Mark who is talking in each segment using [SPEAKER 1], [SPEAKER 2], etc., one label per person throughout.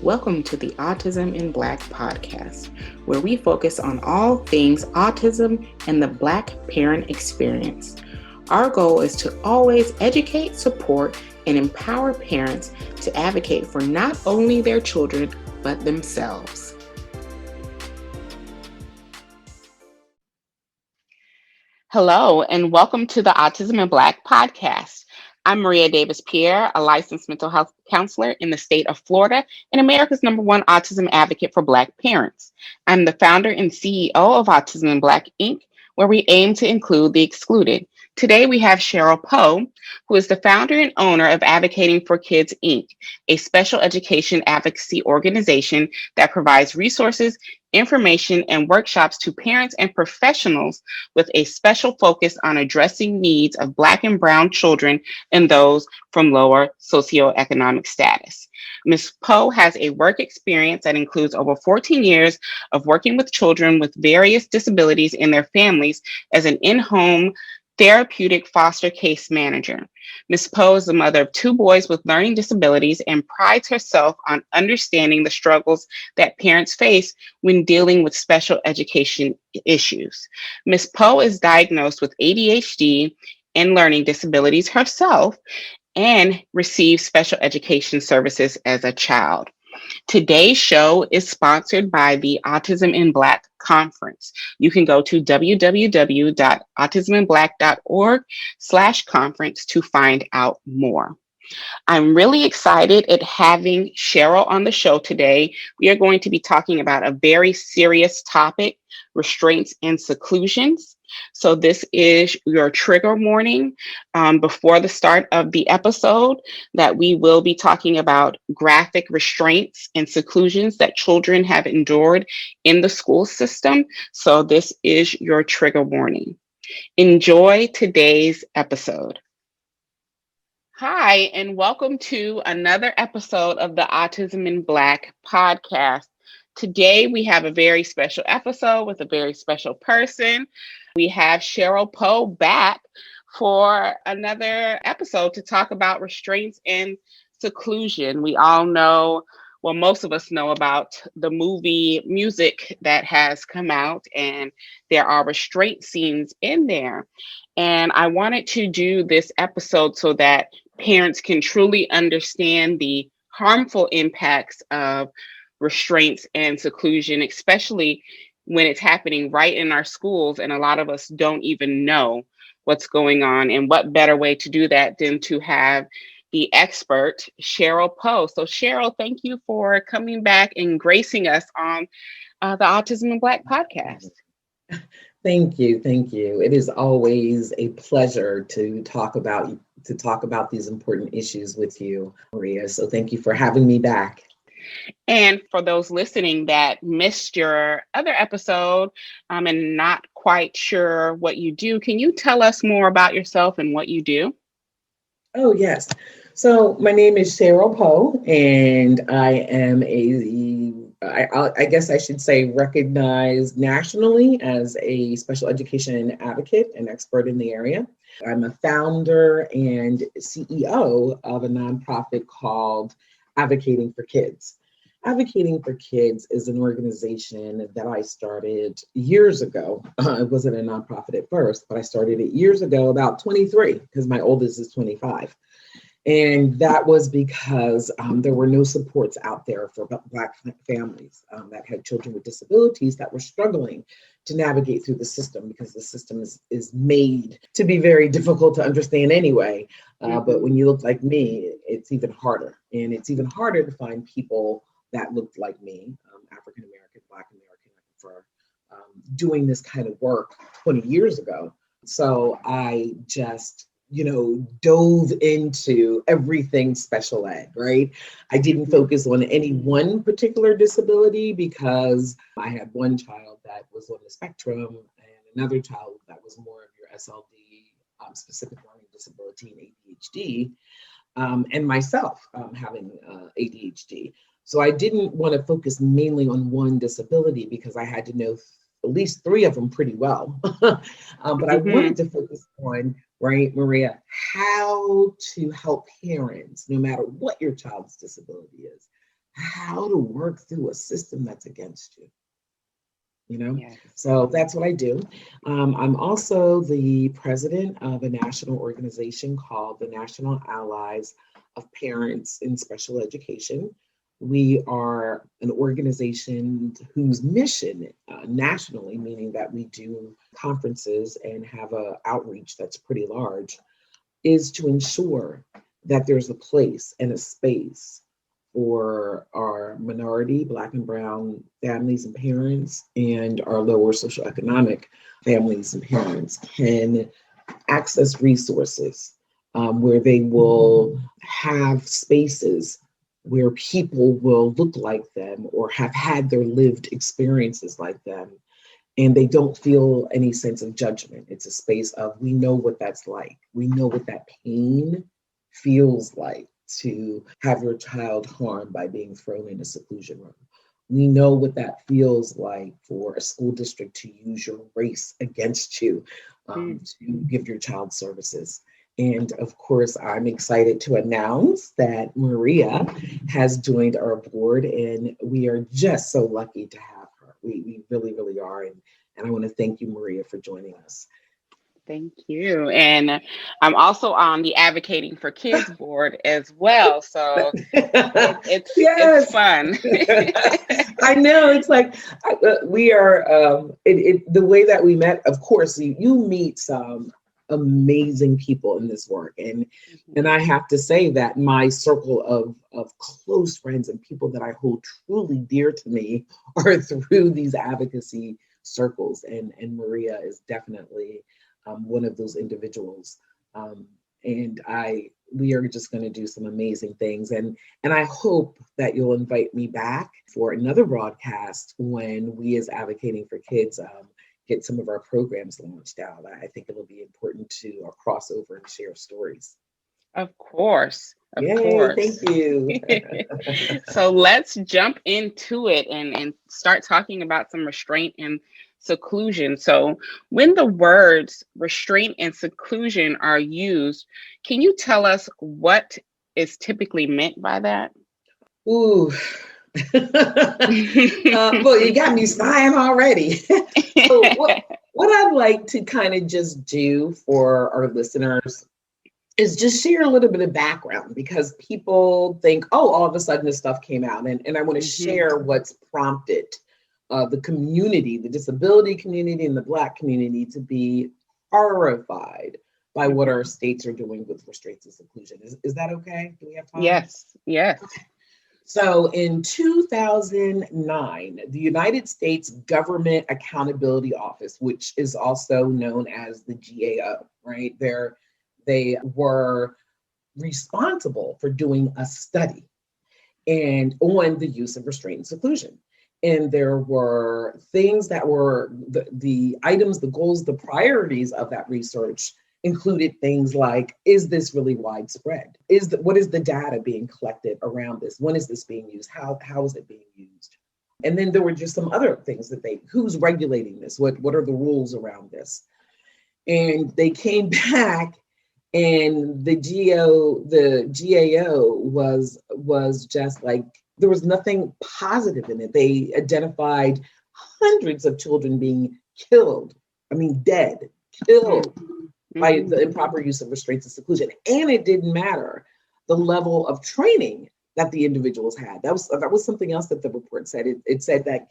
[SPEAKER 1] Welcome to the Autism in Black podcast, where we focus on all things autism and the Black parent experience. Our goal is to always educate, support, and empower parents to advocate for not only their children, but themselves. Hello, and welcome to the Autism in Black podcast. I'm Maria Davis Pierre, a licensed mental health counselor in the state of Florida and America's #1 autism advocate for Black parents. I'm the founder and CEO of Autism in Black Inc., where we aim to include the excluded. Today, we have Cheryl Poe, who is the founder and owner of Advocating for Kids Inc., a special education advocacy organization that provides resources, information, and workshops to parents and professionals with a special focus on addressing needs of Black and Brown children and those from lower socioeconomic status. Ms. Poe has a work experience that includes over 14 years of working with children with various disabilities and their families as an in-home therapeutic foster case manager. Ms. Poe is the mother of 2 boys with learning disabilities and prides herself on understanding the struggles that parents face when dealing with special education issues. Ms. Poe is diagnosed with ADHD and learning disabilities herself and received special education services as a child. Today's show is sponsored by the Autism in Black Conference. You can go to www.autisminblack.org/conference to find out more. I'm really excited at having Cheryl on the show today. We are going to be talking about a very serious topic, restraints and seclusions. So this is your trigger warning before the start of the episode that we will be talking about graphic restraints and seclusions that children have endured in the school system. So this is your trigger warning. Enjoy today's episode. Hi, and welcome to another episode of the Autism in Black podcast. Today, we have a very special episode with a very special person. We have Cheryl Poe back for another episode to talk about restraints and seclusion. We all know, well, most of us know about the movie Music that has come out, and there are restraint scenes in there. And I wanted to do this episode so that parents can truly understand the harmful impacts of restraints and seclusion, especially when it's happening right in our schools. And a lot of us don't even know what's going on. And what better way to do that than to have the expert, Cheryl Poe. So, Cheryl, thank you for coming back and gracing us on the Autism in Black podcast.
[SPEAKER 2] Thank you. Thank you. It is always a pleasure to talk about these important issues with you, Maria. So thank you for having me back.
[SPEAKER 1] And for those listening that missed your other episode and not quite sure what you do, can you tell us more about yourself and what you do?
[SPEAKER 2] Oh, yes. So my name is Cheryl Poe, and I am I guess I should say recognized nationally as a special education advocate and expert in the area. I'm a founder and CEO of a nonprofit called Advocating for Kids. Advocating for Kids is an organization that I started years ago. It wasn't a nonprofit at first, but I started it years ago, about 23, because my oldest is 25. And that was because there were no supports out there for Black families that had children with disabilities that were struggling to navigate through the system, because the system is made to be very difficult to understand anyway. But when you look like me, it's even harder. And it's even harder to find people that looked like me, African American, Black American, for doing this kind of work 20 years ago. So I just dove into everything special ed, right? I didn't focus on any one particular disability because I had one child that was on the spectrum and another child that was more of your SLD, specific learning disability and ADHD, and myself having ADHD. So I didn't want to focus mainly on one disability because I had to know at least 3 of them pretty well. But I wanted to focus on, right, Maria, how to help parents, no matter what your child's disability is, how to work through a system that's against you.
[SPEAKER 1] Yes.
[SPEAKER 2] So that's what I do. I'm also the president of a national organization called the National Allies of Parents in Special Education. We are an organization whose mission nationally, meaning that we do conferences and have a outreach that's pretty large, is to ensure that there's a place and a space for our minority, Black and Brown families and parents, and our lower socioeconomic families and parents can access resources where they will have spaces where people will look like them or have had their lived experiences like them, and they don't feel any sense of judgment. It's a space of, we know what that's like. We know what that pain feels like to have your child harmed by being thrown in a seclusion room. We know what that feels like for a school district to use your race against you to give your child services. And of course, I'm excited to announce that Maria has joined our board, and we are just so lucky to have her. We really, really are. And I want to thank you, Maria, for joining us.
[SPEAKER 1] Thank you. And I'm also on the Advocating for Kids board as well. So it's
[SPEAKER 2] Yes.
[SPEAKER 1] fun.
[SPEAKER 2] I know. It's like we are, the way that we met, of course, you meet some amazing people in this work. And I have to say that my circle of close friends and people that I hold truly dear to me are through these advocacy circles. And Maria is definitely one of those individuals. And we are just going to do some amazing things. And I hope that you'll invite me back for another broadcast when we, as Advocating for Kids, get some of our programs launched out. I think it'll be important to cross over and share stories.
[SPEAKER 1] Of course. Of
[SPEAKER 2] Yay,
[SPEAKER 1] course.
[SPEAKER 2] thank you.
[SPEAKER 1] So let's jump into it and start talking about some restraint and seclusion. So when the words restraint and seclusion are used, can you tell us what is typically meant by that?
[SPEAKER 2] Ooh. Well, you got me sighing already. So what I'd like to kind of just do for our listeners is just share a little bit of background, because people think, oh, all of a sudden this stuff came out. And I want to share what's prompted the community, the disability community and the Black community, to be horrified by what our states are doing with restraints and seclusion. Is that okay? Do we have time?
[SPEAKER 1] Yes, yes.
[SPEAKER 2] Okay. So in 2009, the United States Government Accountability Office, which is also known as the GAO, right? They were responsible for doing a study and on the use of restraint and seclusion. And there were things that were the items, the goals, the priorities of that research included things like, is this really widespread? What is the data being collected around this? When is this being used? How is it being used? And then there were just some other things who's regulating this? What are the rules around this? And they came back, and the GAO was just like, there was nothing positive in it. They identified hundreds of children being killed, dead, killed by the improper use of restraints and seclusion. And it didn't matter the level of training that the individuals had. That was something else that the report said. It said that,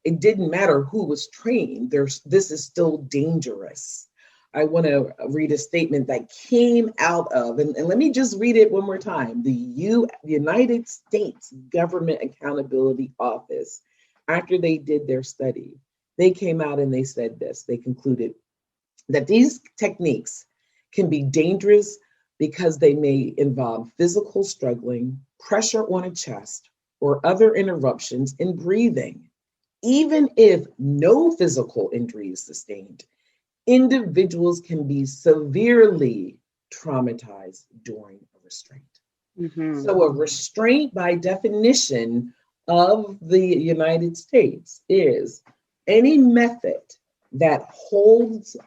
[SPEAKER 2] it didn't matter who was trained. This is still dangerous. I want to read a statement that came out of, and let me just read it one more time. The United States Government Accountability Office, after they did their study, they came out and they said this. They concluded that these techniques can be dangerous because they may involve physical struggling, pressure on a chest, or other interruptions in breathing. Even if no physical injury is sustained, individuals can be severely traumatized during a restraint. So a restraint, by definition of the United States, is any method that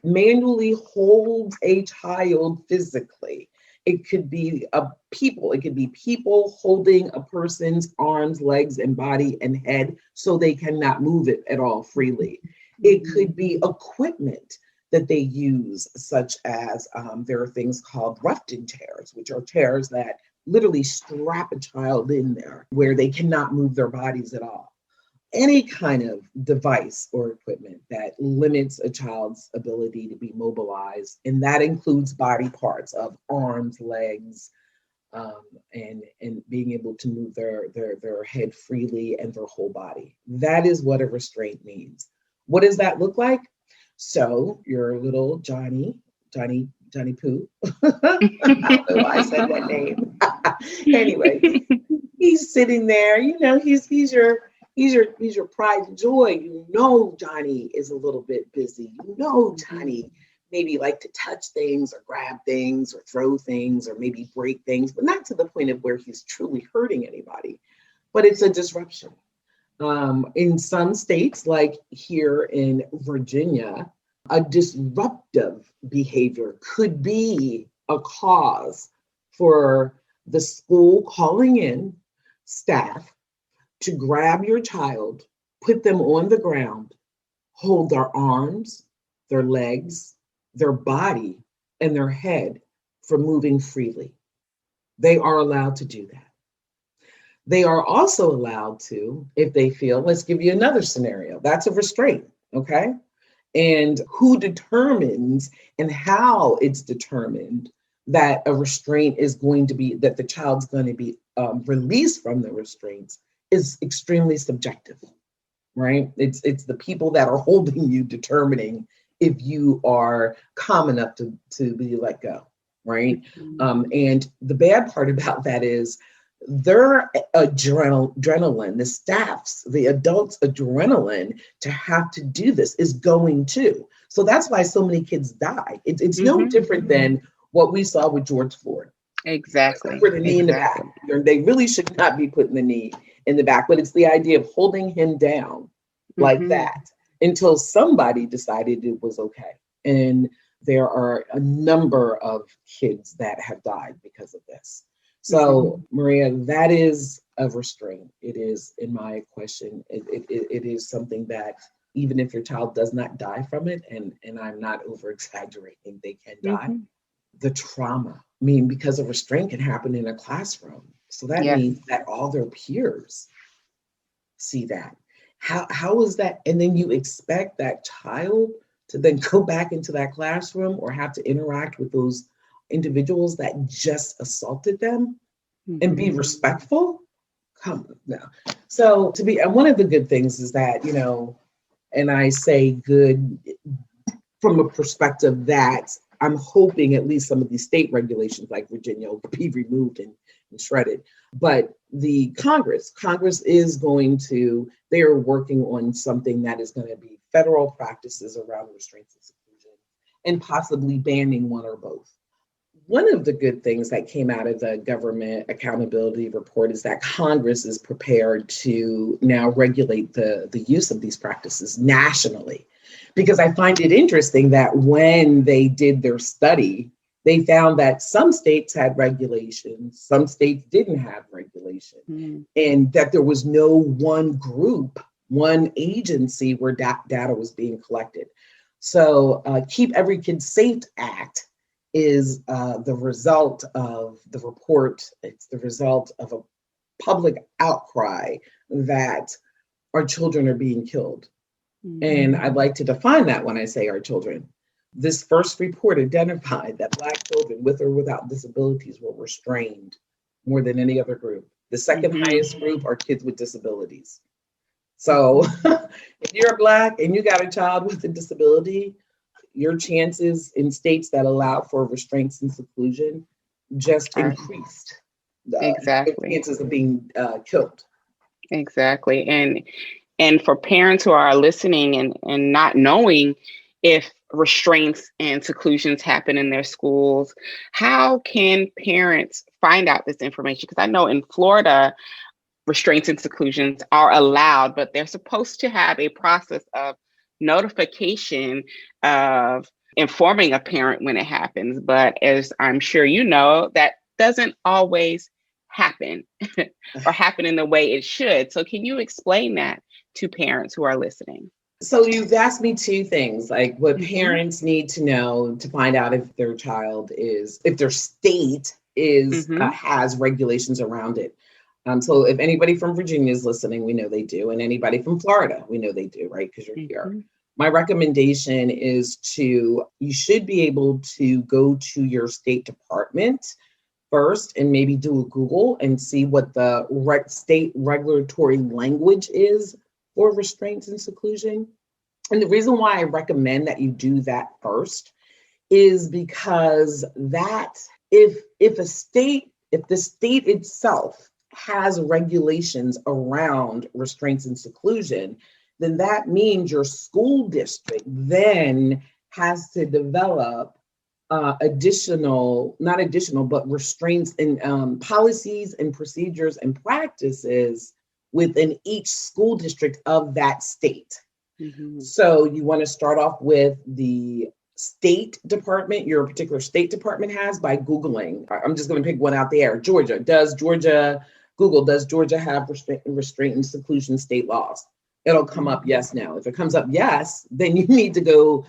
[SPEAKER 2] manually holds a child physically It could be people. It could be people holding a person's arms, legs, and body and head so they cannot move it at all freely. It could be equipment that they use, such as there are things called roughed-in chairs, which are chairs that literally strap a child in there where they cannot move their bodies at all. Any kind of device or equipment that limits a child's ability to be mobilized, and that includes body parts of arms, legs, and being able to move their head freely and their whole body. That is what a restraint means. What does that look like? So your little Johnny Pooh. I don't know why I said that name. Anyway, he's sitting there. He's your pride and joy. Johnny is a little bit busy. Johnny maybe like to touch things or grab things or throw things or maybe break things, but not to the point of where he's truly hurting anybody. But it's a disruption. In some states, like here in Virginia, a disruptive behavior could be a cause for the school calling in staff to grab your child, put them on the ground, hold their arms, their legs, their body, and their head from moving freely. They are allowed to do that. They are also allowed to, if they feel, let's give you another scenario. That's a restraint, okay? And who determines and how it's determined that a restraint is going to be, that the child's going to be released from the restraints is extremely subjective, right? It's the people that are holding you determining if you are calm enough to be let go, right? And the bad part about that is their adrenaline, the staff's, the adults' adrenaline to have to do this is going too. So that's why so many kids die. It's no different than what we saw with George Floyd.
[SPEAKER 1] Exactly.
[SPEAKER 2] For the knee in the back. They really should not be putting the knee in the back, but it's the idea of holding him down like that until somebody decided it was okay. And there are a number of kids that have died because of this. So, Maria, that is a restraint. It is, in my question, it is something that even if your child does not die from it, and I'm not over exaggerating, they can die. The trauma, because a restraint can happen in a classroom. So that means that all their peers see that. How is that? And then you expect that child to then go back into that classroom or have to interact with those individuals that just assaulted them and be respectful? Come on now. So and one of the good things is that, and I say good from a perspective that I'm hoping at least some of these state regulations like Virginia will be removed and shredded. But the Congress is they are working on something that is going to be federal practices around restraints and seclusion and possibly banning one or both. One of the good things that came out of the government accountability report is that Congress is prepared to now regulate the use of these practices nationally. Because I find it interesting that when they did their study, they found that some states had regulations, some states didn't have regulation, and that there was no one group, one agency where data was being collected. So Keep Every Kid Safe Act is the result of the report. It's the result of a public outcry that our children are being killed. And I'd like to define that when I say our children. This first report identified that Black children with or without disabilities were restrained more than any other group. The second highest group are kids with disabilities. So if you're Black and you got a child with a disability, your chances in states that allow for restraints and seclusion just increased.
[SPEAKER 1] Exactly.
[SPEAKER 2] Chances of being killed.
[SPEAKER 1] Exactly. And for parents who are listening and not knowing if restraints and seclusions happen in their schools, how can parents find out this information? Because I know in Florida, restraints and seclusions are allowed, but they're supposed to have a process of notification of informing a parent when it happens. But as I'm sure you know, that doesn't always happen or happen in the way it should. So can you explain that to parents who are listening?
[SPEAKER 2] So you've asked me two things, like what
[SPEAKER 1] Mm-hmm.
[SPEAKER 2] parents need to know to find out if their child is, if their state is
[SPEAKER 1] Mm-hmm.
[SPEAKER 2] has regulations around it. So if anybody from Virginia is listening, we know they do, and anybody from Florida, we know they do, right? Because you're here.
[SPEAKER 1] Mm-hmm.
[SPEAKER 2] My recommendation is you should be able to go to your state department first and maybe do a Google and see what the state regulatory language is for restraints and seclusion. And the reason why I recommend that you do that first is because that if the state itself has regulations around restraints and seclusion, then that means your school district then has to develop not additional, but restraints and policies and procedures and practices within each school district of that state.
[SPEAKER 1] Mm-hmm.
[SPEAKER 2] So you want to start off with the state department your particular state department has by Googling. I'm just going to pick one out there. Georgia. Does Georgia have restraint and seclusion state laws? It'll come up yes now. If it comes up yes, then you need to go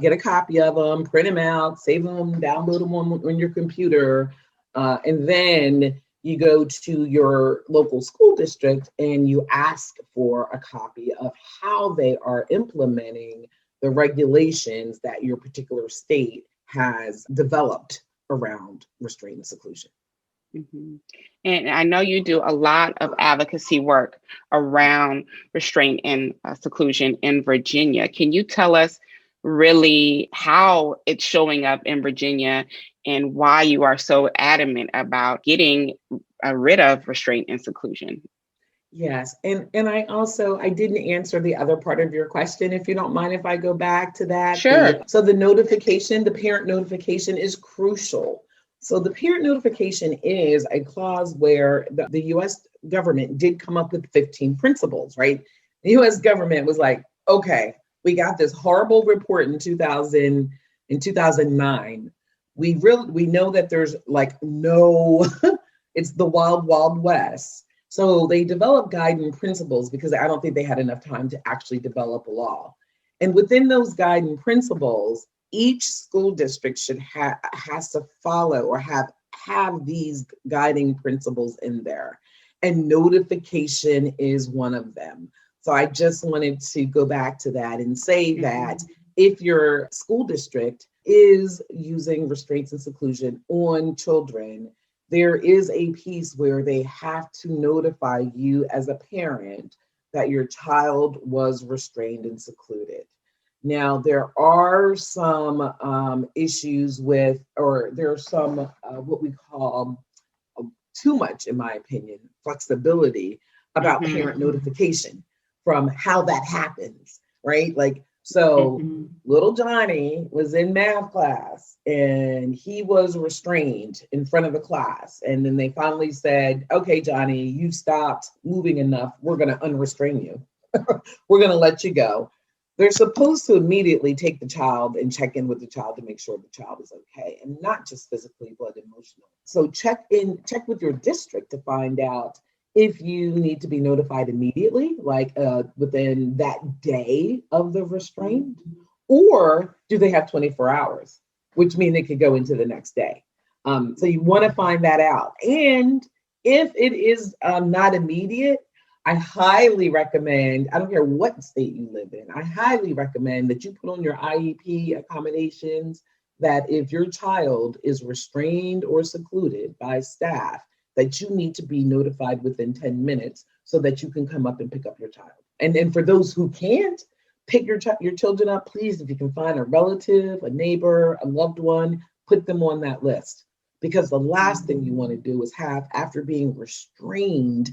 [SPEAKER 2] get a copy of them, print them out, save them, download them on your computer, and then you go to your local school district and you ask for a copy of how they are implementing the regulations that your particular state has developed around restraint and seclusion.
[SPEAKER 1] Mm-hmm. And I know you do a lot of advocacy work around restraint and seclusion in Virginia. Can you tell us really how it's showing up in Virginia and why you are so adamant about getting rid of restraint and seclusion?
[SPEAKER 2] Yes, and I didn't answer the other part of your question. If you don't mind, if I go back to that,
[SPEAKER 1] Sure.
[SPEAKER 2] the parent notification is crucial. So the parent notification is a clause where the U.S. government did come up with 15 principles, right? The U.S. government was like, okay, we got this horrible report in 2009. We know that there's like no, it's the wild, wild west. So they developed guiding principles because I don't think they had enough time to actually develop a law. And within those guiding principles, each school district has to follow or have these guiding principles in there. And notification is one of them. So I just wanted to go back to that and say that if your school district is using restraints and seclusion on children, there is a piece where they have to notify you as a parent that your child was restrained and secluded. Now, there are some issues with, or there are some what we call too much, in my opinion, flexibility about
[SPEAKER 1] Mm-hmm.
[SPEAKER 2] parent notification from how that happens, right? Like, so
[SPEAKER 1] Mm-hmm.
[SPEAKER 2] little Johnny was in math class and he was restrained in front of the class. And then they finally said, okay, Johnny, you've stopped moving enough. We're going to unrestrain you. We're going to let you go. They're supposed to immediately take the child and check in with the child to make sure the child is okay, and not just physically, but emotionally. So check with your district to find out if you need to be notified immediately, like within that day of the restraint, or do they have 24 hours, which means it could go into the next day. So you want to find that out. And if it is not immediate, I highly recommend, I don't care what state you live in, I highly recommend that you put on your IEP accommodations that if your child is restrained or secluded by staff, that you need to be notified within 10 minutes so that you can come up and pick up your child. And then for those who can't, pick your children up, please, if you can find a relative, a neighbor, a loved one, put them on that list. Because the last thing you want to do is have, after being restrained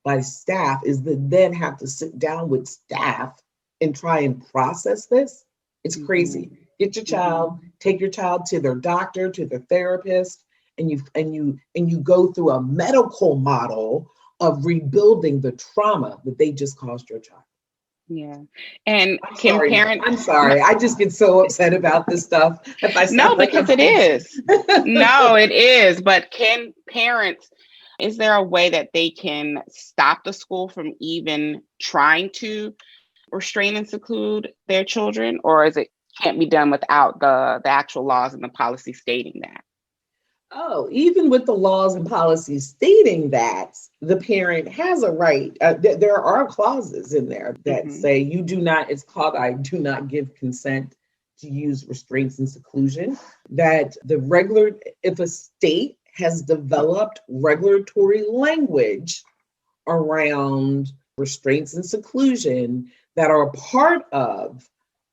[SPEAKER 2] by staff, is then have to sit down with staff and try and process this. It's crazy. Get your child, take your child to their doctor, to their therapist, and you go through a medical model of rebuilding the trauma that they just caused your child.
[SPEAKER 1] Yeah. And
[SPEAKER 2] I'm
[SPEAKER 1] can
[SPEAKER 2] sorry.
[SPEAKER 1] parents,
[SPEAKER 2] I'm
[SPEAKER 1] no,
[SPEAKER 2] sorry. I just get so upset about this stuff if I sound
[SPEAKER 1] no,
[SPEAKER 2] like I'm
[SPEAKER 1] because it
[SPEAKER 2] preaching.
[SPEAKER 1] is. No, it is. But can parents, is there a way that they can stop the school from even trying to restrain and seclude their children? Or is it can't be done without the actual laws and the policy stating that?
[SPEAKER 2] Oh, even with the laws and policies stating that the parent has a right, there are clauses in there that
[SPEAKER 1] Hmm.
[SPEAKER 2] say you do not, it's called I do not give consent to use restraints and seclusion. That if a state has developed regulatory language around restraints and seclusion that are part of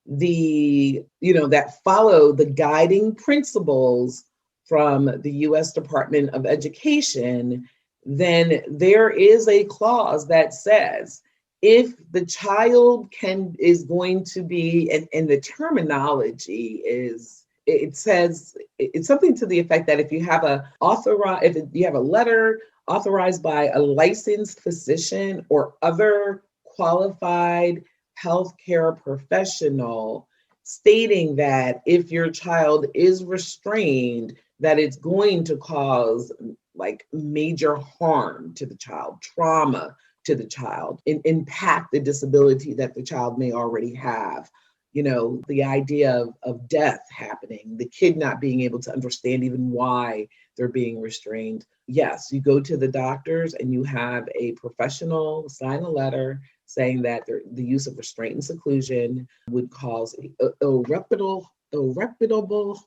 [SPEAKER 2] that follow the guiding principles from the US Department of Education, then there is a clause that says if the child is going to be, and the terminology is, it says it's something to the effect that if you have if you have a letter authorized by a licensed physician or other qualified healthcare professional stating that if your child is restrained, that it's going to cause like major harm to the child, trauma to the child, and impact the disability that the child may already have. The idea of death happening, the kid not being able to understand even why they're being restrained. Yes, you go to the doctors and you have a professional sign a letter saying that the use of restraint and seclusion would cause irreparable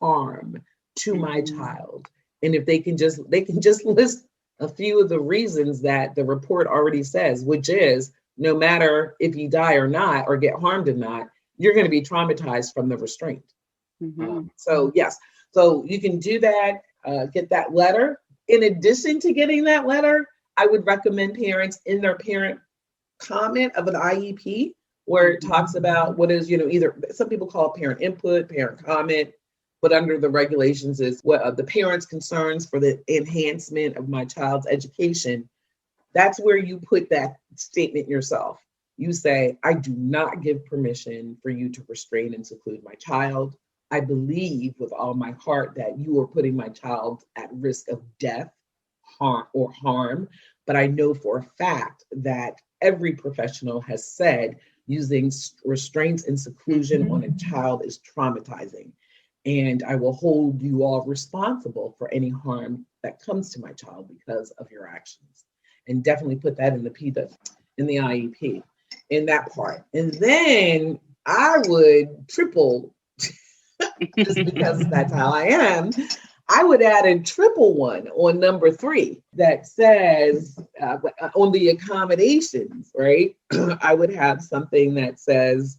[SPEAKER 2] harm to my
[SPEAKER 1] Hmm.
[SPEAKER 2] child. And if they can just list a few of the reasons that the report already says, which is no matter if you die or not or get harmed or not, you're going to be traumatized from the restraint.
[SPEAKER 1] Hmm.
[SPEAKER 2] So yes, so you can do that, get that letter. In addition to getting that letter, I would recommend parents in their parent comment of an IEP where it
[SPEAKER 1] Hmm.
[SPEAKER 2] talks about what is, either some people call it parent input, parent comment, but under the regulations is what the parent's concerns for the enhancement of my child's education. That's where you put that statement yourself. You say, I do not give permission for you to restrain and seclude my child. I believe with all my heart that you are putting my child at risk of death, harm. But I know for a fact that every professional has said using restraints and seclusion
[SPEAKER 1] Hmm.
[SPEAKER 2] on a child is traumatizing. And I will hold you all responsible for any harm that comes to my child because of your actions. And definitely put that in the IEP, in that part. And then I would triple, just because that's how I am, I would add a triple one on number 3 that says on the accommodations, right? I would have something that says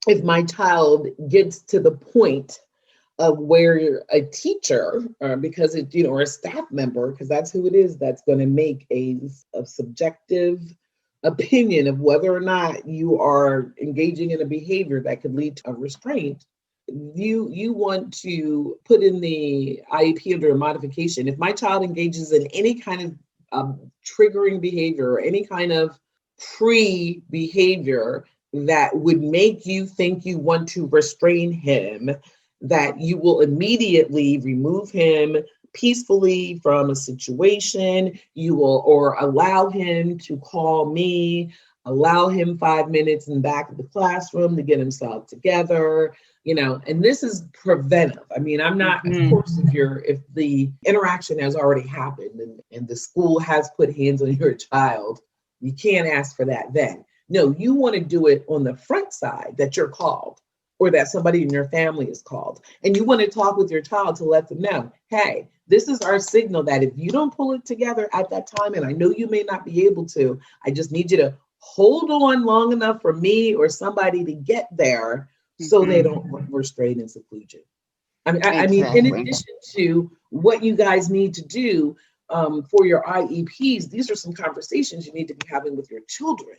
[SPEAKER 2] if my child gets to the point of where a teacher, because or a staff member, because that's who it is that's going to make a subjective opinion of whether or not you are engaging in a behavior that could lead to a restraint. You want to put in the IEP under a modification. If my child engages in any kind of triggering behavior or any kind of pre behavior that would make you think you want to restrain him, that you will immediately remove him peacefully from a situation. You will, or allow him to call me, allow him 5 minutes in the back of the classroom to get himself together, and this is preventive. I mean, I'm not, of
[SPEAKER 1] Hmm.
[SPEAKER 2] course, if the interaction has already happened and the school has put hands on your child, you can't ask for that then. No, you want to do it on the front side that you're called or that somebody in your family is called. And you want to talk with your child to let them know, hey, this is our signal that if you don't pull it together at that time, and I know you may not be able to, I just need you to hold on long enough for me or somebody to get there so they
[SPEAKER 1] Hmm.
[SPEAKER 2] don't restrain and seclude you. I mean, in
[SPEAKER 1] Exactly.
[SPEAKER 2] addition to what you guys need to do for your IEPs, these are some conversations you need to be having with your children,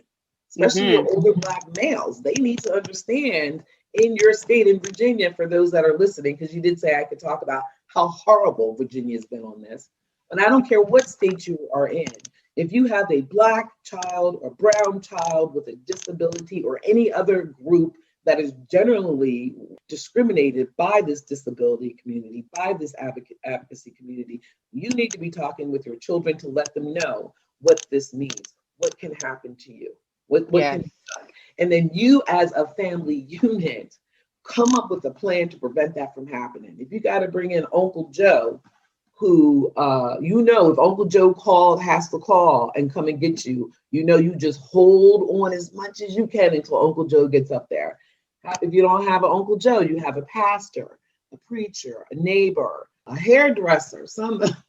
[SPEAKER 2] especially your
[SPEAKER 1] Hmm.
[SPEAKER 2] older Black males. They need to understand in your state in Virginia, for those that are listening, because you did say I could talk about how horrible Virginia has been on this. And I don't care what state you are in. If you have a Black child or brown child with a disability or any other group that is generally discriminated by this disability community, by this advocacy community, you need to be talking with your children to let them know what this means, what can happen to you, what can
[SPEAKER 1] Yes.
[SPEAKER 2] be done. And then you, as a family unit, come up with a plan to prevent that from happening. If you got to bring in Uncle Joe, who, if Uncle Joe has to call and come and get you, you just hold on as much as you can until Uncle Joe gets up there. If you don't have an Uncle Joe, you have a pastor, a preacher, a neighbor, a hairdresser.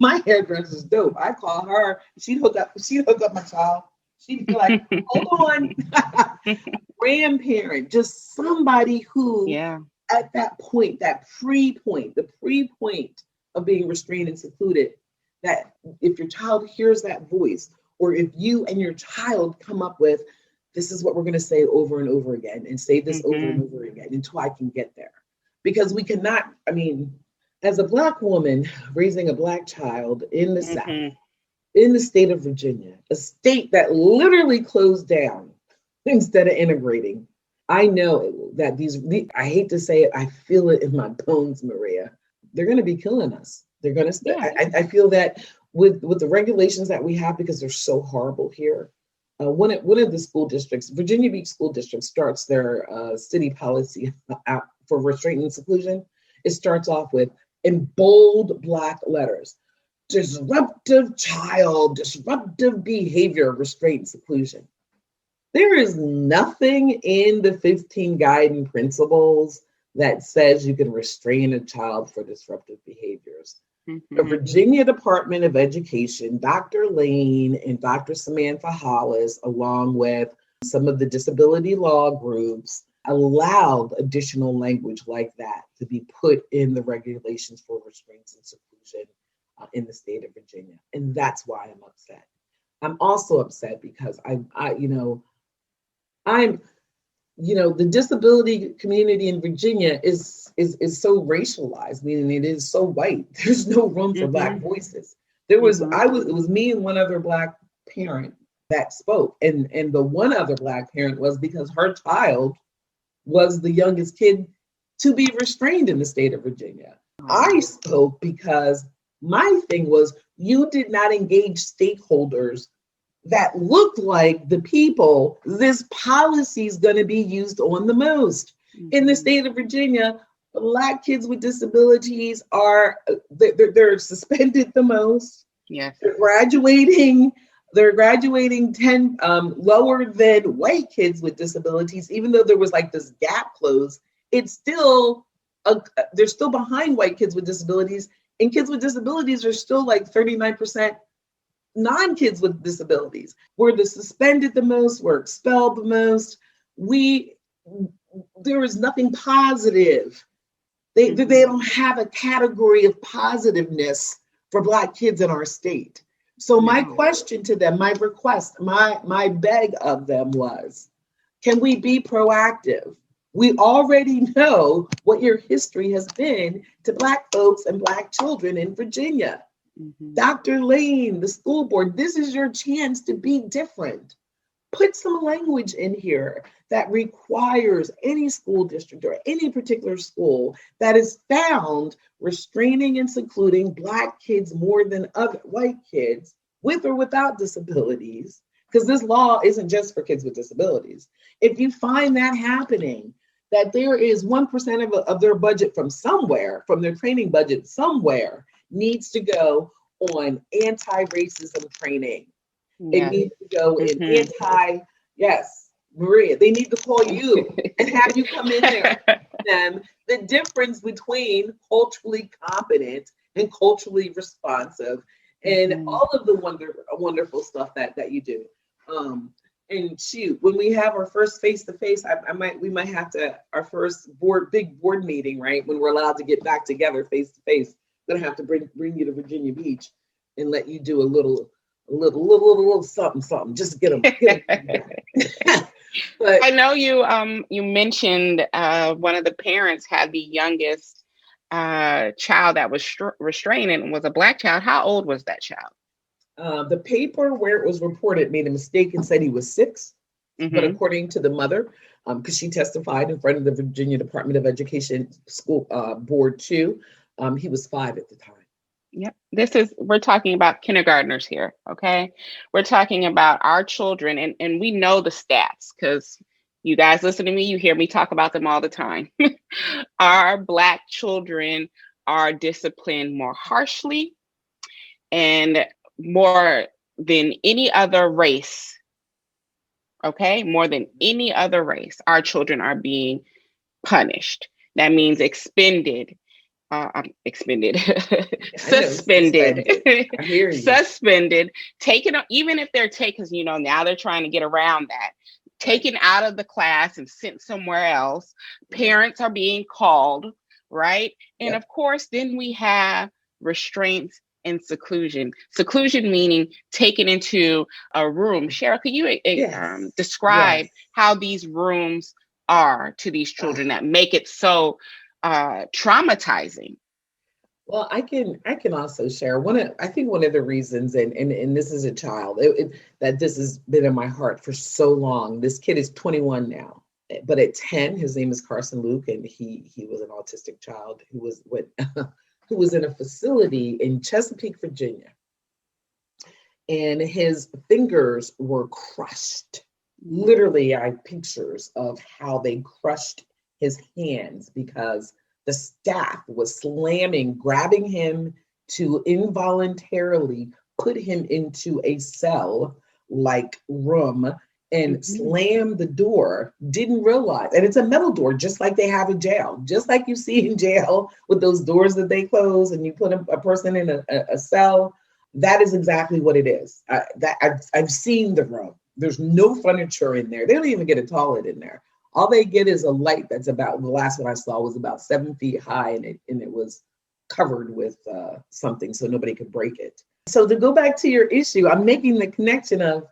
[SPEAKER 2] My hairdresser's dope. I call her. She'd hook up my child. She'd be like, hold on. Grandparent, just somebody who
[SPEAKER 1] Yeah.
[SPEAKER 2] at that point, the pre-point of being restrained and secluded, that if your child hears that voice, or if you and your child come up with, this is what we're going to say over and over again, and say this over and over again until I can get there. Because we cannot, as a Black woman raising a Black child in the South, in the state of Virginia, a state that literally closed down instead of integrating, I know that I hate to say it, I feel it in my bones, Maria. They're going to be killing us. They're going to.
[SPEAKER 1] Yeah.
[SPEAKER 2] I feel that with the regulations that we have, because they're so horrible here. One of the school districts, Virginia Beach School District, starts their city policy out for restraint and seclusion. It starts off with, in bold Black letters, disruptive child, disruptive behavior, restraint and seclusion. There is nothing in the 15 guiding principles that says you can restrain a child for disruptive behaviors. The Virginia Department of Education, Dr. Lane and Dr. Samantha Hollis, along with some of the disability law groups, allowed additional language like that to be put in the regulations for restraints and seclusion in the state of Virginia. And that's why I'm upset. I'm also upset because the disability community in Virginia is so racialized, meaning it is so white. There's no room for Black voices. It was me and one other Black parent that spoke. And the one other Black parent was because her child was the youngest kid to be restrained in the state of Virginia. I spoke because my thing was, you did not engage stakeholders that looked like the people this policy is going to be used on the most. In the state of Virginia, Black kids with disabilities they're suspended the most.
[SPEAKER 1] Yes.
[SPEAKER 2] They're graduating 10 lower than white kids with disabilities. Even though there was like this gap closed, it's still they're still behind white kids with disabilities, and kids with disabilities are still like 39% non-kids with disabilities. We're the suspended the most, we're expelled the most. There is nothing positive. They don't have a category of positiveness for Black kids in our state. So my question to them, my request, my beg of them was, can we be proactive? We already know what your history has been to Black folks and Black children in Virginia. Dr. Lane, the school board, this is your chance to be different. Put some language in here that requires any school district or any particular school that is found restraining and secluding Black kids more than other white kids with or without disabilities, because this law isn't just for kids with disabilities. If you find that happening, that there is 1% of their budget from somewhere, from their training budget somewhere, needs to go on anti-racism training. It needs to go in Maria, they need to call you and have you come in there and them the difference between culturally competent and culturally responsive and all of the wonderful stuff that you do. And shoot, when we have our first face-to-face, we might have to, our first big board meeting, right? When we're allowed to get back together face-to-face, gonna have to bring you to Virginia Beach and let you do a little something, just to get them. But
[SPEAKER 1] I know you mentioned one of the parents had the youngest child that was restrained and was a Black child. How old was that child?
[SPEAKER 2] The paper where it was reported made a mistake and said he was 6, but
[SPEAKER 1] Mm-hmm.
[SPEAKER 2] according to the mother, because she testified in front of the Virginia Department of Education School Board too, he was 5 at the time.
[SPEAKER 1] Yep. We're talking about kindergartners here, okay? We're talking about our children, and we know the stats because you guys listen to me, you hear me talk about them all the time. Our Black children are disciplined more harshly and more than any other race, okay? More than any other race, our children are being punished. That means expended,
[SPEAKER 2] I know,
[SPEAKER 1] suspended,
[SPEAKER 2] suspended. I hear you.
[SPEAKER 1] suspended, taken, even if they're taken, because now they're trying to get around that,
[SPEAKER 2] Right.
[SPEAKER 1] taken out of the class and sent somewhere else.
[SPEAKER 2] Right.
[SPEAKER 1] Parents are being called, right? And
[SPEAKER 2] Yep.
[SPEAKER 1] of course, then we have restraints and seclusion. Seclusion meaning taken into a room. Cheryl, could you
[SPEAKER 2] Yes.
[SPEAKER 1] describe
[SPEAKER 2] Yes.
[SPEAKER 1] how these rooms are to these children
[SPEAKER 2] Ah,
[SPEAKER 1] that make it so traumatizing?
[SPEAKER 2] well, I can also share I think one of the reasons, and this is a child that this has been in my heart for so long. This kid is 21 now, but at 10, his name is Carson Luke, and he was an autistic child who was what who was in a facility in Chesapeake, Virginia, and his fingers were crushed. Literally, I have pictures of how they crushed his hands because the staff was slamming, grabbing him to involuntarily put him into a cell like room and
[SPEAKER 1] Mhm.
[SPEAKER 2] slam the door. Didn't realize, and it's a metal door, just like they have in jail, just like you see in jail with those doors that they close and you put a person in a cell. That is exactly what it is. I've seen the room. There's no furniture in there. They don't even get a toilet in there. All they get is a light that's about, the last one I saw was about 7 feet high, and it was covered with something so nobody could break it. So to go back to your issue, I'm making the connection of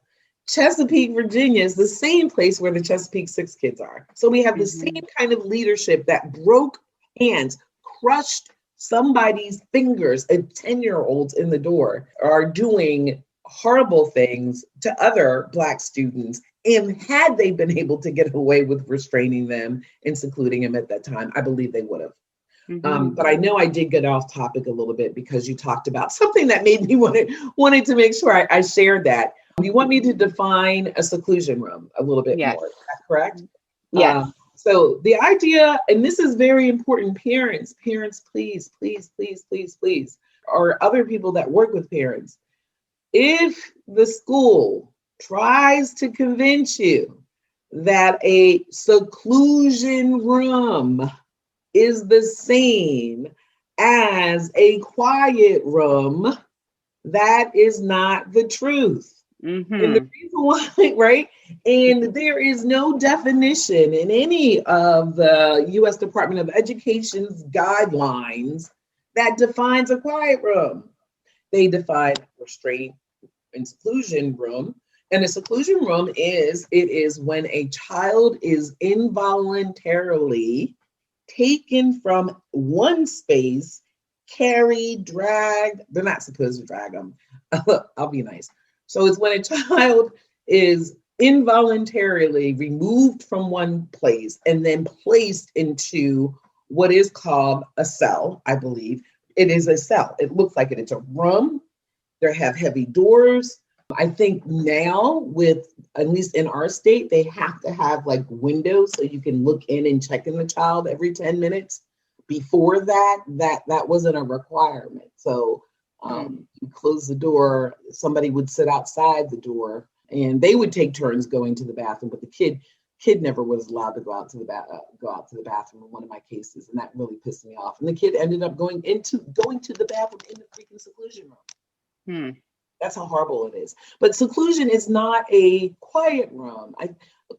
[SPEAKER 2] Chesapeake, Virginia is the same place where the Chesapeake Six kids are. So we have the
[SPEAKER 1] Mhm.
[SPEAKER 2] same kind of leadership that broke hands, crushed somebody's fingers. A 10-year-olds in the door are doing horrible things to other Black students. And had they been able to get away with restraining them and secluding them at that time, I believe they would have.
[SPEAKER 1] Mhm.
[SPEAKER 2] But I know I did get off topic a little bit because you talked about something that made me wanted to make sure I shared that. You want me to define a seclusion room a little bit
[SPEAKER 1] Yes.
[SPEAKER 2] more? Is that correct?
[SPEAKER 1] Yes.
[SPEAKER 2] So the idea, and this is very important, parents, please, please, please, please, please, or other people that work with parents, if the school tries to convince you that a seclusion room is the same as a quiet room, that is not the truth. And the
[SPEAKER 1] Mhm.
[SPEAKER 2] reason why, right? And there is no definition in any of the US Department of Education's guidelines that defines a quiet room. They define restraint and seclusion room. And a seclusion room is when a child is involuntarily taken from one space, carried, dragged. They're not supposed to drag them. I'll be nice. So it's when a child is involuntarily removed from one place and then placed into what is called a cell, I believe. It is a cell. It looks like it. It's a room. They have heavy doors. I think now, with at least in our state, they have to have like windows so you can look in and check in the child every 10 minutes. Before that wasn't a requirement. So
[SPEAKER 1] Mm.
[SPEAKER 2] you close the door, somebody would sit outside the door and they would take turns going to the bathroom, but the kid never was allowed to go out to the bathroom in one of my cases, and that really pissed me off. And the kid ended up going to the bathroom in the freaking seclusion room.
[SPEAKER 1] Mm.
[SPEAKER 2] That's how horrible it is. But seclusion is not a quiet room.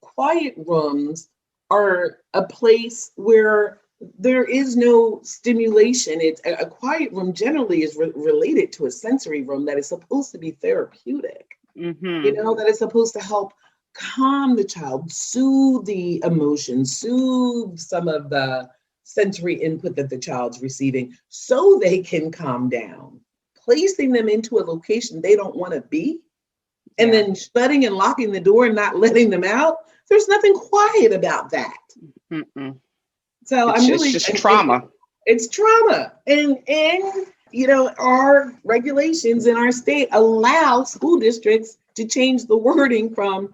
[SPEAKER 2] Quiet rooms are a place where there is no stimulation. It's a quiet room generally is related to a sensory room that is supposed to be therapeutic.
[SPEAKER 1] Mhm.
[SPEAKER 2] That is supposed to help calm the child, soothe the emotions, soothe some of the sensory input that the child's receiving so they can calm down. placing them into a location they don't want to be, and
[SPEAKER 1] Yeah.
[SPEAKER 2] then shutting and locking the door and not letting them out. There's nothing quiet about that.
[SPEAKER 1] Mm-mm.
[SPEAKER 2] So
[SPEAKER 1] It's
[SPEAKER 2] I'm
[SPEAKER 1] it's
[SPEAKER 2] really,
[SPEAKER 1] just
[SPEAKER 2] and
[SPEAKER 1] trauma.
[SPEAKER 2] it's trauma. And our regulations in our state allow school districts to change the wording from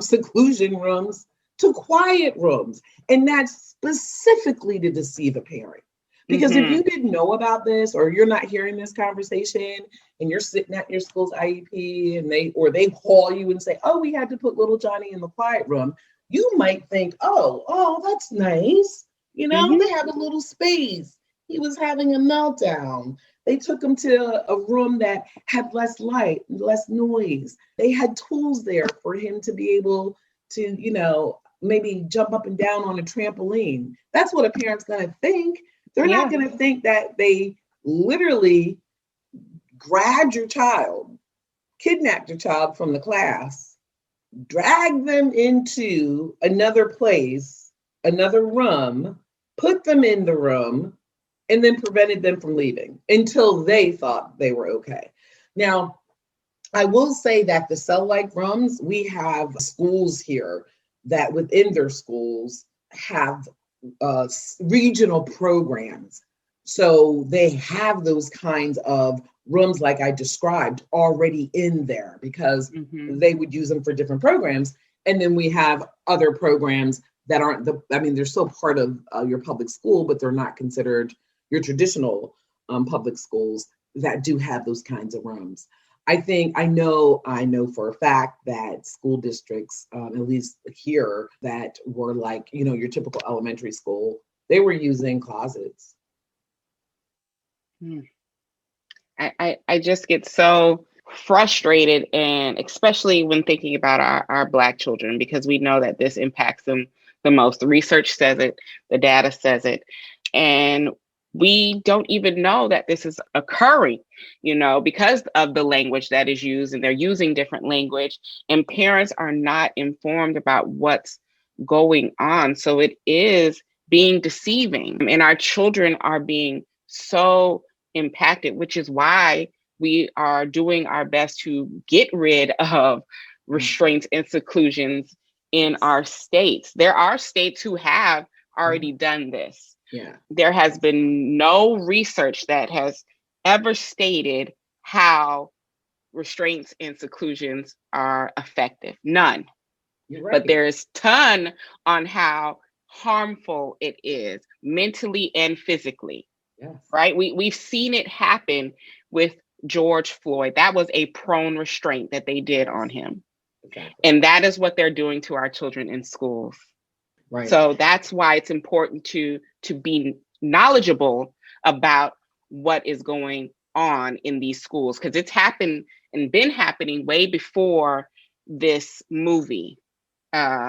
[SPEAKER 2] seclusion rooms to quiet rooms. And that's specifically to deceive a parent. Because if
[SPEAKER 1] Mm-hmm.
[SPEAKER 2] you didn't know about this, or you're not hearing this conversation, and you're sitting at your school's IEP, and they call you and say, "Oh, we had to put little Johnny in the quiet room," you might think, "Oh, that's nice. They
[SPEAKER 1] Mm-hmm.
[SPEAKER 2] have a little space. He was having a meltdown. They took him to a room that had less light, less noise. They had tools there for him to be able to, maybe jump up and down on a trampoline." That's what a parent's going to think. They're not
[SPEAKER 1] Yeah.
[SPEAKER 2] going to think that they literally grabbed your child, kidnapped your child from the class, drag them into another place, another room, put them in the room, and then prevented them from leaving until they thought they were okay. Now, I will say that the cell like rooms, we have schools here that within their schools have regional programs. So they have those kinds of rooms, like I described, already in there because
[SPEAKER 1] Mm-hmm.
[SPEAKER 2] they would use them for different programs. And then we have other programs that aren't they're still part of your public school, but they're not considered your traditional public schools that do have those kinds of rooms. I know for a fact that school districts, at least here, that were like, your typical elementary school, they were using closets.
[SPEAKER 1] Mm. I just get so frustrated, and especially when thinking about our Black children, because we know that this impacts them the most. The research says it, the data says it, and we don't even know that this is occurring, because of the language that is used, and they're using different language, and parents are not informed about what's going on. So it is being deceiving, and our children are being so impacted, which is why we are doing our best to get rid of
[SPEAKER 2] Mm,
[SPEAKER 1] restraints and seclusions in
[SPEAKER 2] yes.
[SPEAKER 1] our states. There are states who have
[SPEAKER 2] Mhm.
[SPEAKER 1] already done this.
[SPEAKER 2] Yeah.
[SPEAKER 1] There has been no research that has ever stated how restraints and seclusions are effective. None.
[SPEAKER 2] You're
[SPEAKER 1] But
[SPEAKER 2] right.
[SPEAKER 1] there is ton on how harmful it is mentally and physically,
[SPEAKER 2] Yes.
[SPEAKER 1] right? We've seen it happen with George Floyd. That was a prone restraint that they did on
[SPEAKER 2] Yes.
[SPEAKER 1] him.
[SPEAKER 2] Exactly.
[SPEAKER 1] And that is what they're doing to our children in schools.
[SPEAKER 2] Right.
[SPEAKER 1] So that's why it's important to be knowledgeable about what is going on in these schools, because it's happened and been happening way before this movie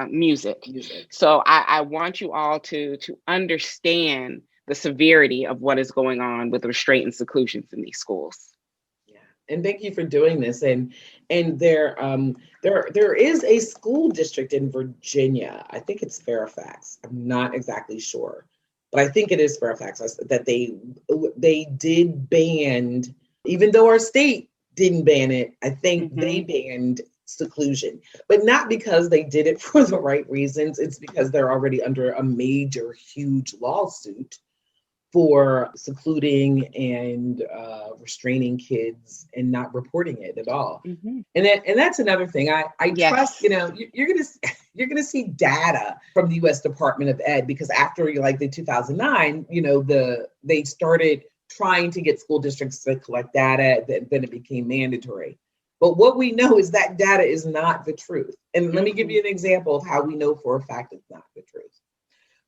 [SPEAKER 1] music.
[SPEAKER 2] Music.
[SPEAKER 1] So I want you all to understand the severity of what is going on with restraint and seclusions in these schools.
[SPEAKER 2] Yeah, and thank you for doing this. And there is a school district in Virginia. I think it's Fairfax. I'm not exactly sure, but I think it is Fairfax that they did ban, even though our state didn't ban it. I think they
[SPEAKER 1] Hmm.
[SPEAKER 2] banned seclusion, but not because they did it for the right reasons. It's because they're already under a major, huge lawsuit for secluding and restraining kids and not reporting it at all.
[SPEAKER 1] Hmm.
[SPEAKER 2] And that's another thing. I trust,
[SPEAKER 1] Yes.
[SPEAKER 2] you're gonna you're gonna see data from the U.S. Department of Ed, because after like the 2009, they started trying to get school districts to collect data. Then it became mandatory. But what we know is that data is not the truth. And let me give
[SPEAKER 1] Hmm.
[SPEAKER 2] you an example of how we know for a fact it's not the truth.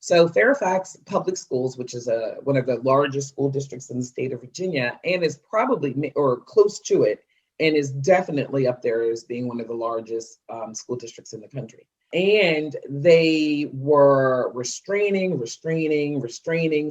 [SPEAKER 2] So Fairfax Public Schools, which is one of the largest school districts in the state of Virginia, and is probably or close to it, and is definitely up there as being one of the largest school districts in the country. And they were restraining, secluding, restraining,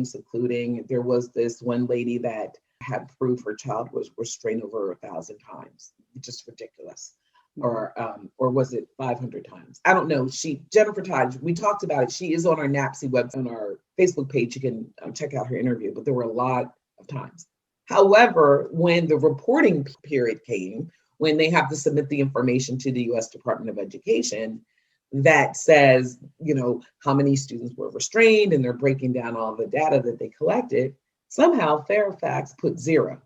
[SPEAKER 2] secluding. There was this one lady that had proof her child was restrained over 1,000 times, just ridiculous. Or was it 500 times? I don't know. Jennifer Todd, we talked about it. She is on our NAPSI website, on our Facebook page. You can check out her interview, but there were a lot of times. However, when the reporting period came, when they have to submit the information to the US Department of Education that says, how many students were restrained, and they're breaking down all the data that they collected, somehow Fairfax put zero.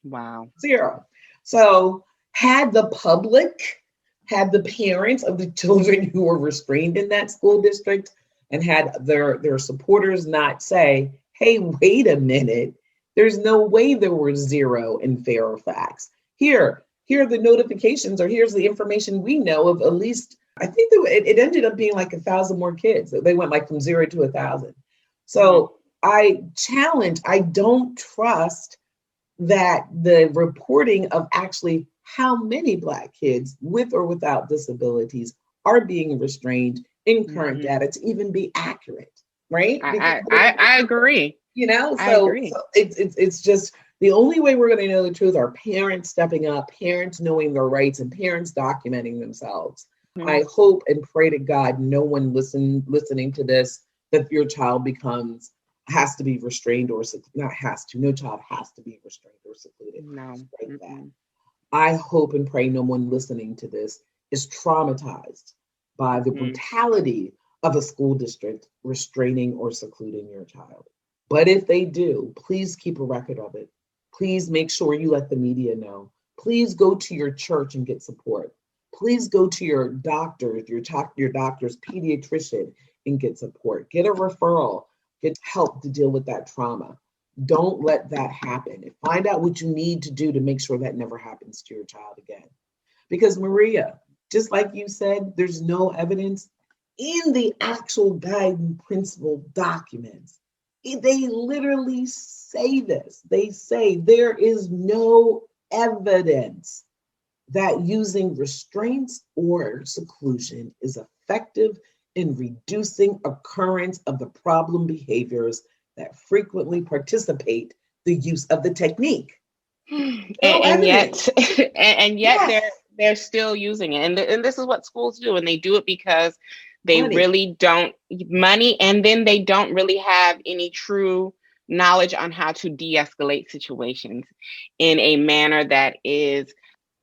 [SPEAKER 1] Wow.
[SPEAKER 2] Zero. So had the public, had the parents of the children who were restrained in that school district, and had their supporters not say, hey, wait a minute, there's no way there were zero in Fairfax. Here are the notifications, or here's the information we know of at least, I think it ended up being like 1,000 more kids. They went like from 0 to 1,000. So I don't trust that the reporting of actually how many Black kids with or without disabilities are being restrained in current data to even be accurate, right?
[SPEAKER 1] I agree. I
[SPEAKER 2] So
[SPEAKER 1] agree.
[SPEAKER 2] it's just the only way we're going to know the truth are parents stepping up, parents knowing their rights, and parents documenting themselves. I hope and pray to God no one listening to this, that your child has to be restrained, or not has to, no child has to be restrained or secluded.
[SPEAKER 1] No.
[SPEAKER 2] That. I hope and pray no one listening to this is traumatized by the brutality of a school district restraining or secluding your child. But if they do, please keep a record of it. Please make sure you let the media know. Please go to your church and get support. Please go to your doctor, your doctor's pediatrician, and get support. Get a referral. Get help to deal with that trauma. Don't let that happen. Find out what you need to do to make sure that never happens to your child again. Because Maria, just like you said, there's no evidence in the actual guiding principle documents. They literally say this. They say there is no evidence that using restraints or seclusion is effective in reducing occurrence of the problem behaviors that frequently participate the use of the technique.
[SPEAKER 1] And yet they're still using it. And this is what schools do. And they do it because they really don't money, and then they don't really have any true knowledge on how to de-escalate situations in a manner that is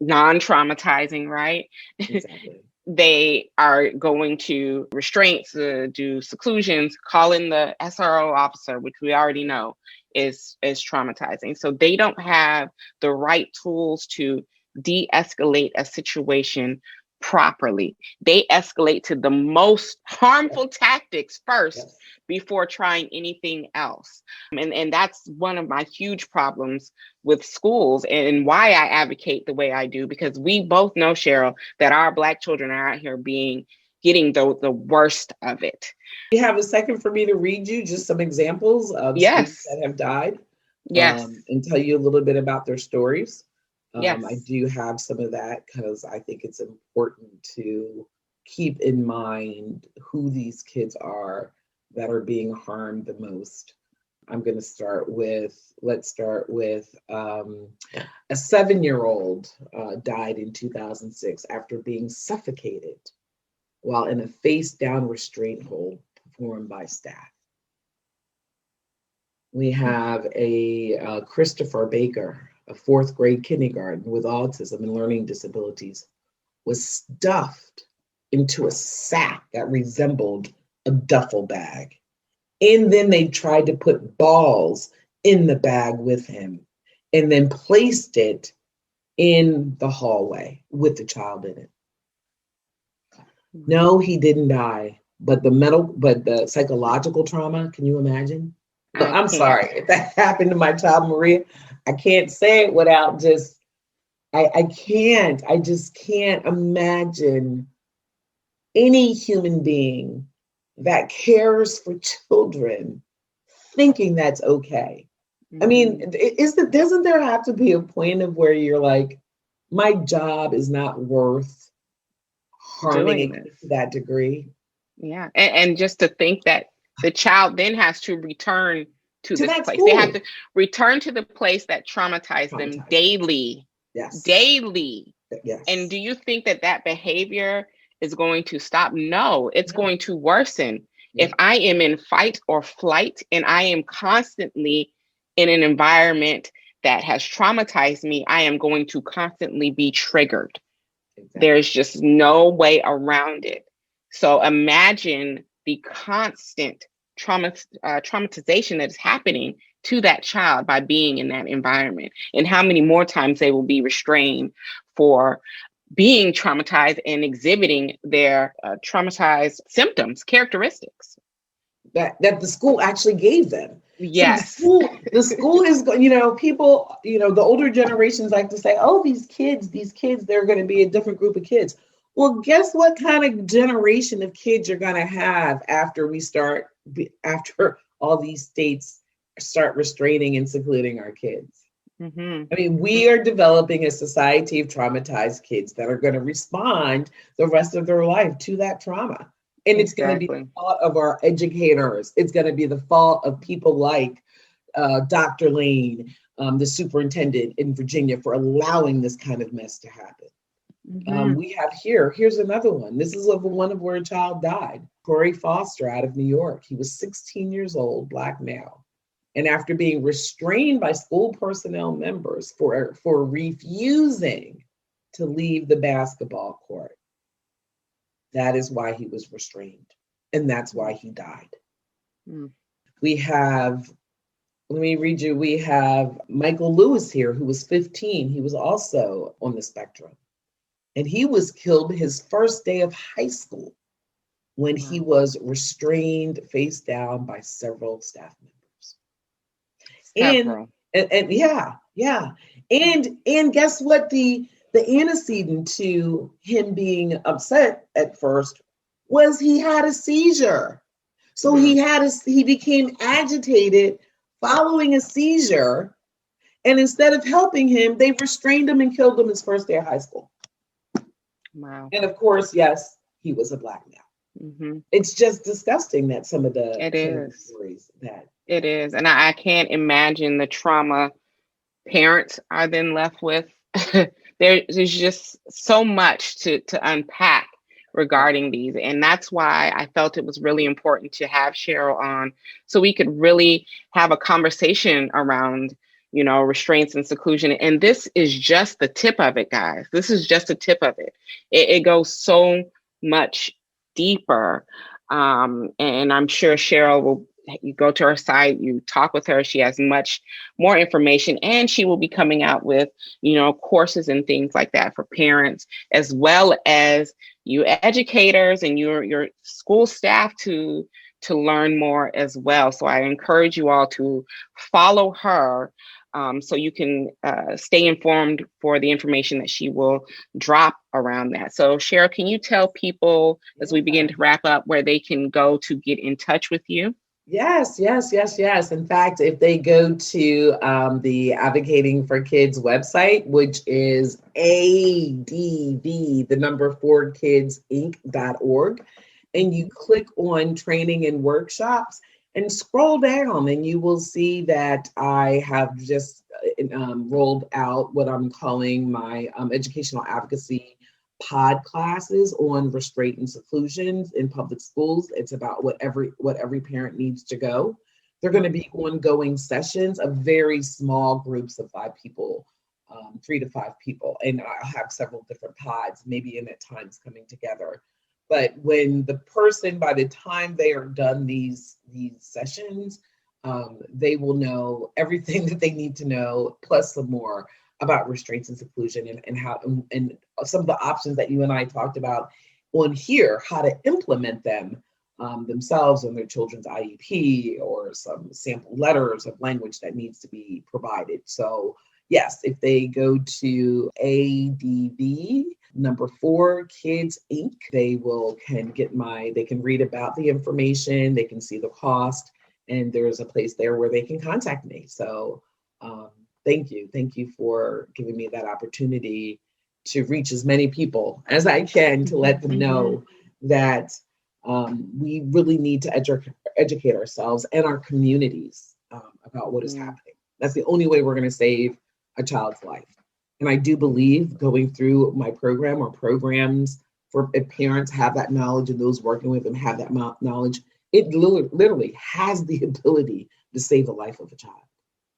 [SPEAKER 1] non-traumatizing, right?
[SPEAKER 2] Exactly.
[SPEAKER 1] They are going to restraints, do seclusions, call in the SRO officer, which we already know is traumatizing. So they don't have the right tools to de-escalate a situation properly. They escalate to the most harmful tactics first before trying anything else. And that's one of my huge problems with schools, and why I advocate the way I do, because we both know, Cheryl, that our Black children are out here getting the worst of it.
[SPEAKER 2] You have a second for me to read you just some examples of students that have died? And tell you a little bit about their stories. I do have some of that because I think it's important to keep in mind who these kids are that are being harmed the most. I'm going to let's start with a 7-year-old died in 2006 after being suffocated while in a face-down restraint hold performed by staff. We have a Christopher Baker, a 4th grade kindergarten with autism and learning disabilities, was stuffed into a sack that resembled a duffel bag. And then they tried to put balls in the bag with him and then placed it in the hallway with the child in it. No, he didn't die, but the psychological trauma, can you imagine? I'm sorry, if that happened to my child, Maria, I can't say it without just, I just can't imagine any human being that cares for children thinking that's okay. I mean, doesn't there have to be a point of where you're like, my job is not worth harming to that degree?
[SPEAKER 1] Yeah, and just to think that the child then has to return to this place.
[SPEAKER 2] School.
[SPEAKER 1] They have to return to the place that traumatized them daily.
[SPEAKER 2] Yes.
[SPEAKER 1] Daily.
[SPEAKER 2] Yes.
[SPEAKER 1] And do you think that behavior is going to stop? No, it's going to worsen. If I am in fight or flight and I am constantly in an environment that has traumatized me, I am going to constantly be triggered.
[SPEAKER 2] Exactly.
[SPEAKER 1] There's just no way around it. So imagine the constant traumatization that is happening to that child by being in that environment, and how many more times they will be restrained for being traumatized and exhibiting their traumatized symptoms, characteristics.
[SPEAKER 2] That the school actually gave them. So
[SPEAKER 1] Yes.
[SPEAKER 2] the school is, people, the older generations like to say, oh, these kids, they're going to be a different group of kids. Well, guess what kind of generation of kids you're going to have after all these states start restraining and secluding our kids.
[SPEAKER 1] Mm-hmm.
[SPEAKER 2] I mean, we are developing a society of traumatized kids that are going to respond the rest of their life to that trauma. And it's going to be the
[SPEAKER 1] Exactly.
[SPEAKER 2] fault of our educators. It's going to be the fault of people like Dr. Lane, the superintendent in Virginia, for allowing this kind of mess to happen.
[SPEAKER 1] Mm-hmm.
[SPEAKER 2] We have here's another one. This is one of where a child died. Corey Foster out of New York. He was 16 years old, Black male. And after being restrained by school personnel members for refusing to leave the basketball court, that is why he was restrained. And that's why he died.
[SPEAKER 1] Mm.
[SPEAKER 2] We have, let me read you, we have Michael Lewis here, who was 15. He was also on the spectrum. And he was killed his first day of high school when he
[SPEAKER 1] Wow.
[SPEAKER 2] was restrained face down by several staff members. And
[SPEAKER 1] Several.
[SPEAKER 2] yeah. And guess what? The antecedent to him being upset at first was he had a seizure. So
[SPEAKER 1] Mm.
[SPEAKER 2] he became agitated following a seizure. And instead of helping him, they restrained him and killed him his first day of high school.
[SPEAKER 1] Wow.
[SPEAKER 2] And of course, yes, he was a Black male.
[SPEAKER 1] Mm-hmm.
[SPEAKER 2] It's just disgusting that
[SPEAKER 1] It
[SPEAKER 2] some of the
[SPEAKER 1] is.
[SPEAKER 2] stories that.
[SPEAKER 1] It is. And I can't imagine the trauma parents are then left with. There's just so much to unpack regarding these. And that's why I felt it was really important to have Cheryl on, so we could really have a conversation around, restraints and seclusion. And this is just the tip of it, guys. This is just the tip of it. It goes so much deeper. And I'm sure Cheryl will, you go to her site, you talk with her, she has much more information, and she will be coming out with, courses and things like that for parents, as well as you educators and your school staff to learn more as well. So I encourage you all to follow her, so you can stay informed for the information that she will drop around that. So Cheryl, can you tell people as we begin
[SPEAKER 2] Yeah.
[SPEAKER 1] to wrap up where they can go to get in touch with you?
[SPEAKER 2] Yes. In fact, if they go to the Advocating for Kids website, which is ADV, the number 4 kids inc.org, and you click on training and workshops and scroll down, and you will see that I have just rolled out what I'm calling my educational advocacy pod classes on restraint and seclusion in public schools. It's about what every parent needs to go. They're going to be ongoing sessions of very small groups of 5 people, 3 to 5 people, and I'll have several different pods, maybe in at times coming together. But when the person, by the time they are done these sessions, they will know everything that they need to know, plus some more about restraints and seclusion, and how and some of the options that you and I talked about on here, how to implement them themselves on their children's IEP, or some sample letters of language that needs to be provided. So yes, if they go to ADV number 4 Kids Inc., they can read about the information, they can see the cost, and there's a place there where they can contact me. So thank you for giving me that opportunity to reach as many people as I can, to let them know that we really need to educate ourselves and our communities about what is
[SPEAKER 1] Mm.
[SPEAKER 2] happening. That's the only way we're going to save a child's life. And I do believe, going through my program or programs, for if parents have that knowledge and those working with them have that knowledge, it literally has the ability to save the life of a child.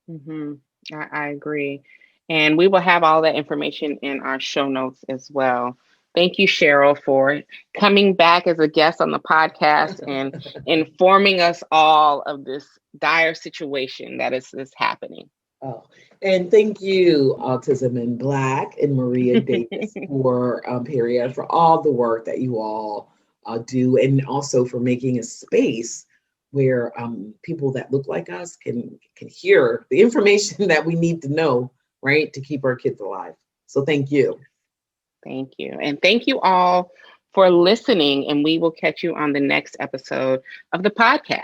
[SPEAKER 1] hmm I agree. And we will have all that information in our show notes as well. Thank you, Cheryl, for coming back as a guest on the podcast and informing us all of this dire situation that is happening.
[SPEAKER 2] Oh, and thank you, Autism in Black and Maria Davis for Period for all the work that you all do, and also for making a space where people that look like us can hear the information that we need to know, right, to keep our kids alive. So thank you.
[SPEAKER 1] Thank you. And thank you all for listening. And we will catch you on the next episode of the podcast.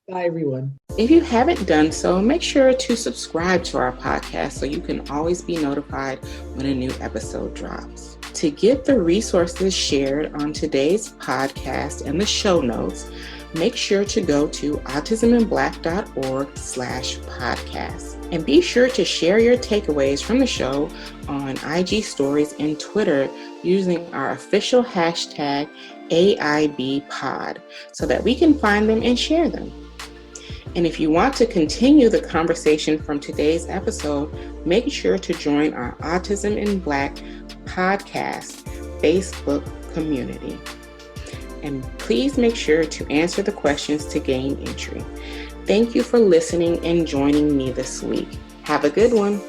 [SPEAKER 2] Bye, everyone.
[SPEAKER 1] If you haven't done so, make sure to subscribe to our podcast so you can always be notified when a new episode drops. To get the resources shared on today's podcast and the show notes, make sure to go to autisminblack.org/podcast. And be sure to share your takeaways from the show on IG Stories and Twitter using our official hashtag AIBpod so that we can find them and share them. And if you want to continue the conversation from today's episode, make sure to join our Autism in Black podcast Facebook community. And please make sure to answer the questions to gain entry. Thank you for listening and joining me this week. Have a good one.